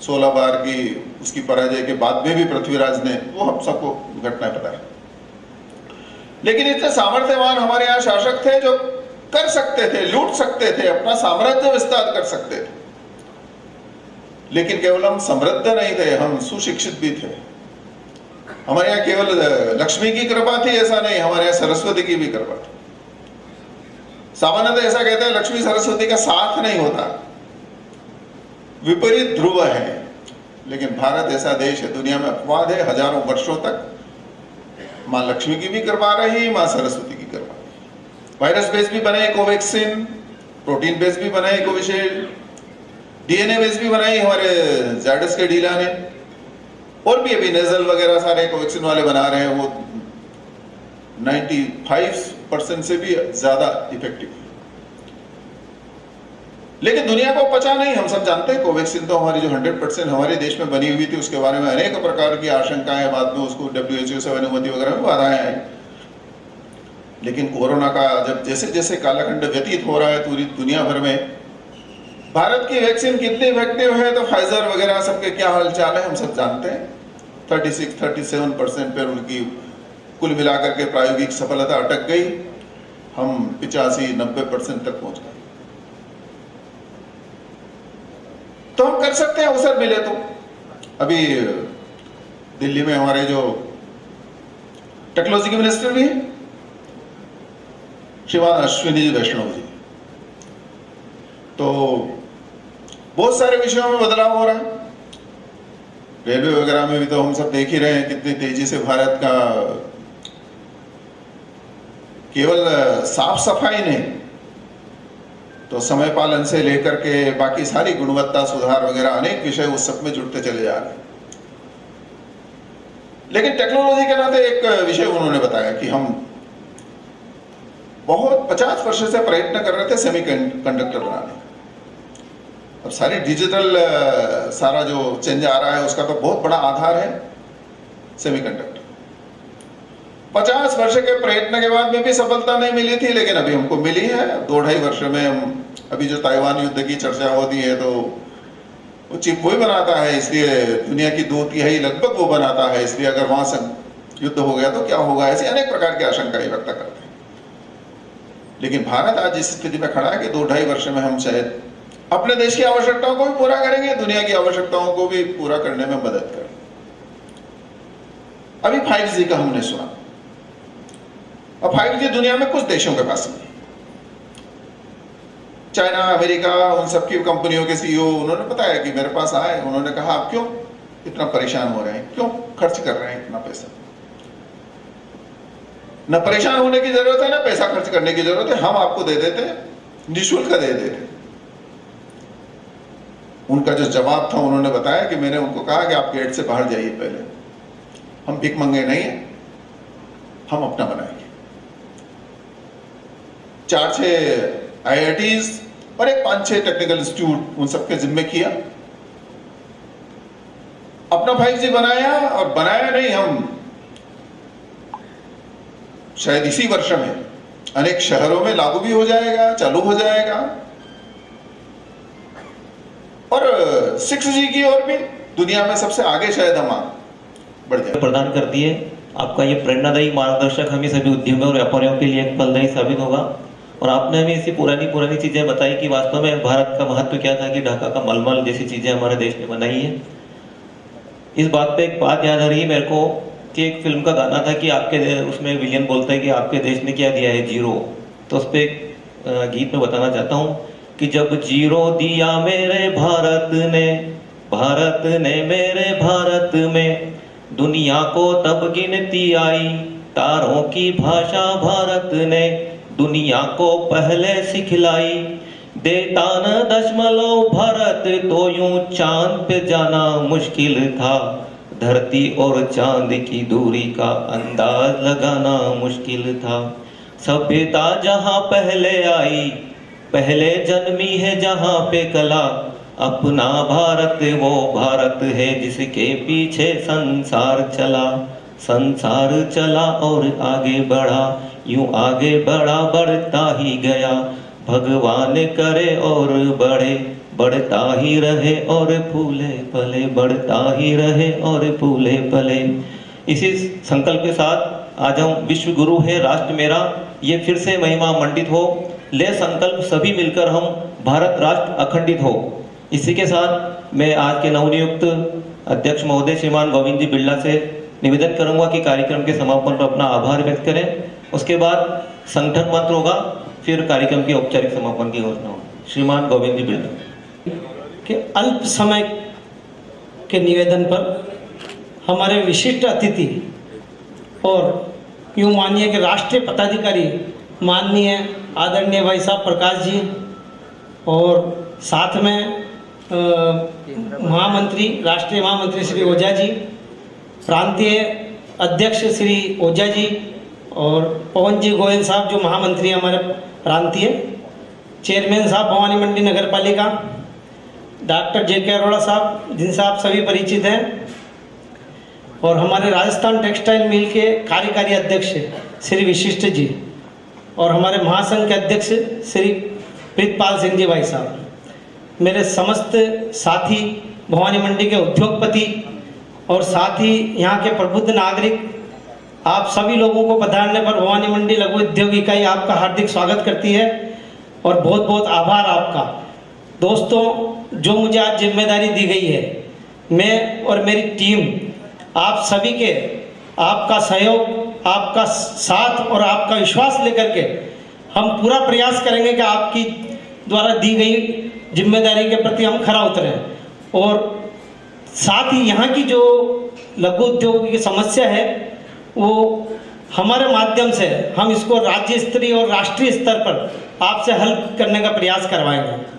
16 बार की उसकी पराजय के बाद में भी पृथ्वीराज ने, वो हम सबको घटनाएं पता है। लेकिन इतने सामर्थ्यवान हमारे यहाँ शासक थे जो कर सकते थे, लूट सकते थे, अपना साम्राज्य विस्तार कर सकते थे। लेकिन केवल हम समृद्ध नहीं थे, हम सुशिक्षित भी थे। हमारे यहाँ केवल लक्ष्मी की कृपा थी ऐसा नहीं, हमारे यहाँ सरस्वती की भी कृपा थी। सामान्यतः ऐसा कहते हैं लक्ष्मी सरस्वती का साथ नहीं होता, विपरीत ध्रुव है। लेकिन भारत ऐसा देश है, दुनिया में अपवाद है, हजारों वर्षों तक माँ लक्ष्मी की भी कृपा रही, माँ सरस्वती की कृपा। वायरस बेस भी बनाए कोवैक्सीन, प्रोटीन बेस भी बनाए कोविशील्ड, डीएनए बेस भी बनाई हमारे जायडस के ढीला ने, और भी अभी नेजल वगैरह सारे कोवैक्सीन वाले बना रहे हैं, वो 95% से भी ज्यादा इफेक्टिव है। लेकिन दुनिया को पचा नहीं, हम सब जानते हैं। कोवैक्सीन तो हमारी जो 100% हमारे देश में बनी हुई थी, उसके बारे में अनेक प्रकार की आशंकाएं, बाद में उसको WHO से अनुमति वगैरह में बाधाएं आई। लेकिन कोरोना का जब जैसे जैसे कालखंड व्यतीत हो रहा है पूरी दुनिया भर में, भारत की वैक्सीन कितनी इफेक्टिव है, तो फाइजर वगैरह सबके क्या हालचाल है हम सब जानते हैं। 36-37% पर उनकी कुल मिलाकर के प्रायोगिक सफलता अटक गई, हम 85-90% तक पहुंच गए। तो हम कर सकते हैं, अवसर मिले तो। अभी दिल्ली में हमारे जो टेक्नोलॉजी के मिनिस्टर भी हैं, श्रीमान अश्विनी वैष्णव जी, तो बहुत सारे विषयों में बदलाव हो रहा है। रेलवे वगैरह में भी तो हम सब देख ही रहे हैं कितनी तेजी से भारत का केवल साफ सफाई नहीं तो समय पालन से लेकर के बाकी सारी गुणवत्ता सुधार वगैरह अनेक विषय उस सब में जुड़ते चले जा रहे हैं। लेकिन टेक्नोलॉजी के नाते एक विषय उन्होंने बताया कि हम बहुत 50 वर्ष से प्रयत्न कर रहे थे सेमीकंडक्टर बनाने। अब सारी डिजिटल सारा जो चेंज आ रहा है उसका तो बहुत बड़ा आधार है सेमीकंडक्टर। 50 वर्ष के प्रयत्न के बाद में भी सफलता नहीं मिली थी, लेकिन अभी हमको मिली है। 2-2.5 वर्ष में हम, अभी जो ताइवान युद्ध की चर्चा होती है तो वो चिप वही बनाता है, इसलिए दुनिया की 2/3 लगभग वो बनाता है, इसलिए अगर वहां से युद्ध हो गया तो क्या होगा, ऐसी अनेक प्रकार की आशंकाएं व्यक्त करते हैं। लेकिन भारत आज इस स्थिति में खड़ा है कि 2-2.5 वर्ष में हम शायद अपने देश की आवश्यकताओं को भी पूरा करेंगे, दुनिया की आवश्यकताओं को भी पूरा करने में मदद करेंगे। अभी 5G का हमने सुना, अब 5G दुनिया में कुछ देशों के पास नहीं। चाइना, अमेरिका, उन सबकी कंपनियों के CEO उन्होंने बताया कि मेरे पास आए, उन्होंने कहा आप क्यों इतना परेशान हो रहे हैं, क्यों खर्च कर रहे हैं इतना पैसा। न परेशान होने की जरूरत है, ना पैसा खर्च करने की जरूरत है, हम आपको दे देते, निःशुल्क दे देते। उनका जो जवाब था, उन्होंने बताया कि मैंने उनको कहा कि आप गेट से बाहर जाइए, पहले हम भिख मंगे नहीं है, हम अपना बनाएंगे। 4-6 IITs और एक 5-6 टेक्निकल इंस्टीट्यूट उन सबके जिम्मे किया, अपना 5G बनाया। और बनाया नहीं, हम शायद इसी वर्ष में अनेक शहरों में लागू भी हो जाएगा, चालू हो जाएगा। और 6G की ओर भी दुनिया में सबसे आगे शायद हम बढ़ जाए। प्रदान करती है। आपका ये प्रेरणादायी मार्गदर्शक हमें सभी उद्यमियों और व्यापारियों के लिए एक फलदायी साबित होगा। और आपने हमें ऐसी पुरानी पुरानी चीज़ें बताई कि वास्तव में भारत का महत्व क्या था कि ढाका का मलमल जैसी चीज़ें हमारे देश ने बनाई है। इस बात पे एक बात याद आ रही है मेरे को कि एक फिल्म का गाना था कि उसमें विलियन बोलता है कि आपके देश ने क्या दिया है, जीरो। तो उस पर एक गीत में बताना चाहता हूँ कि जब जीरो दिया मेरे भारत ने मेरे भारत में, दुनिया को तब गिनती आई, तारों की भाषा भारत ने दुनिया को पहले सिखलाई। देता न दशमलव भारत तो यूं चांद पे जाना मुश्किल था, धरती और चांद की दूरी का अंदाज लगाना मुश्किल था। सभ्यता जहां पहले आई, पहले जन्मी है जहां पे कला, अपना भारत वो भारत है जिसके पीछे संसार चला और आगे बढ़ा, यूं आगे बढ़ा बढ़ता ही गया। भगवान करे और बढ़े, बढ़ता ही रहे और फूले फले, बढ़ता ही रहे और फूले फले। इसी संकल्प के साथ आज हम विश्व गुरु है राष्ट्र मेरा, ये फिर से महिमा मंडित हो। ले संकल्प सभी मिलकर हम भारत राष्ट्र अखंडित हो। इसी के साथ मैं आज के नवनियुक्त अध्यक्ष महोदय श्रीमान गोविंद जी बिरला से निवेदन करूंगा कि कार्यक्रम के समापन पर अपना आभार व्यक्त करें। उसके बाद संगठन मंत्र होगा, फिर कार्यक्रम के औपचारिक समापन की घोषणा होगी। श्रीमान गोविंद जी बिरला के अल्प समय के निवेदन पर हमारे विशिष्ट अतिथि और यूँ मानिए कि राष्ट्रीय पदाधिकारी माननीय आदरणीय भाई साहब प्रकाश जी, और साथ में महामंत्री, राष्ट्रीय महामंत्री श्री ओझा जी, प्रांतीय अध्यक्ष श्री ओझा जी और पवन जी गोयल साहब जो महामंत्री हैं हमारे प्रांतीय, चेयरमैन साहब भवानी मंडी नगर पालिका, डॉक्टर जे.के. अरोड़ा साहब जिनसे आप सभी परिचित हैं, और हमारे राजस्थान टेक्सटाइल मिल के कार्यकारी अध्यक्ष श्री विशिष्ट जी, और हमारे महासंघ के अध्यक्ष श्री प्रीतपाल सिंह जी भाई साहब, मेरे समस्त साथी भवानी मंडी के उद्योगपति और साथ ही यहाँ के प्रबुद्ध नागरिक, आप सभी लोगों को पधारने पर भवानी मंडी लघु उद्योग इकाई आपका हार्दिक स्वागत करती है और बहुत बहुत आभार आपका। दोस्तों, जो मुझे आज जिम्मेदारी दी गई है, मैं और मेरी टीम आप सभी के, आपका सहयोग, आपका साथ और आपका विश्वास लेकर के हम पूरा प्रयास करेंगे कि आपकी द्वारा दी गई जिम्मेदारी के प्रति हम खरा उतरें। और साथ ही यहाँ की जो लघु उद्योग की समस्या है वो हमारे माध्यम से हम इसको राज्य स्तरीय और राष्ट्रीय स्तर पर आपसे हल करने का प्रयास करवाएंगे।